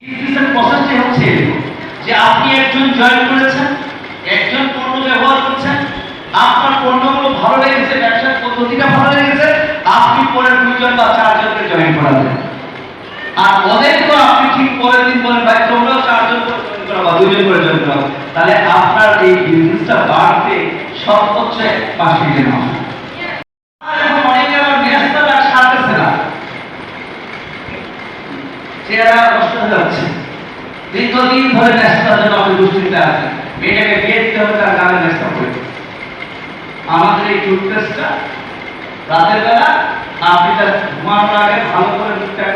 প্রসেসটি হচ্ছে যে আপনি একজন জয়েন করেছেন, একজন পণ্য ব্যবহার করছেন, আপনার পণ্যগুলো ভালো লেগেছে, ব্যবসার পদ্ধতিটা ভালো লেগেছে, আপনি পরে 2 জন বা 4 জনকে জয়েন করাবেন। আর ওদেরকে আপনি ঠিক পরের দিন বলেন ভাই তোমরাও 4 জন করে জয়েন করা বা 2 জন করে জয়েন করা, তাহলে আপনার এই বিজনেসটা বাড়তে সর্বোচ্চ 5 মিলিয়ন হবে। আর এখন অনেকে আবার ন্যাশনাল আর সারতেছে না, চেহারা নষ্ট হয়ে যাচ্ছে। দীর্ঘদিন ধরে ন্যাশনাল জন্য আপনি দুশ্চিন্তা আছেন, মেয়েটাকে বিয়ে দিতে হবে তার গানের চেষ্টা করে। আমাদের এই টুথপেস্টটা রাতের বেলা আপনি তার ঘুমানোর আগে ভালো করে মুখটা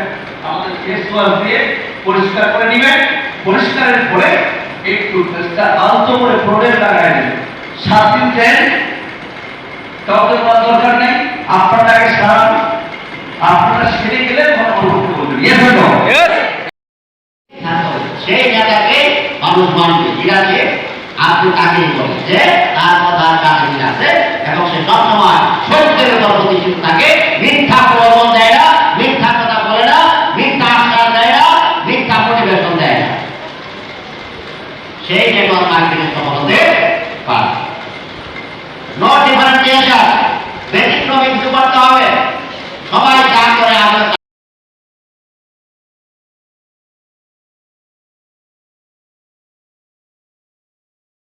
আমাদের ফেস ওয়াশ দিয়ে পরিষ্কার করে নেবেন। পরিষ্কারের পরে এই টুথপেস্টটা আলতো করে ঠোঁটে লাগাই দেবেন। 7 দিন দেন, কাউকে বলার দরকার নেই, আপনারটাকে সারান। আপনারা সেরে গেলে তখন অনুভব করবেন। সেই জায়গাকে মানুষ মানবে, ঠিক আছে? আপনি তাকেই বলেন যে তার কথা কাছে মিল আছে এবং সে সবসময় সত্যের উপর প্রতিষ্ঠিত থাকে, মিথ্যা প্রলোভন দেয় না, মিথ্যা কথা বলে না, মিথ্যা আশ্বাস দেয় না, মিথ্যা মোটিভেশন দেয় না। সেই নেটওয়ার্ক মার্কেটিং সফলতার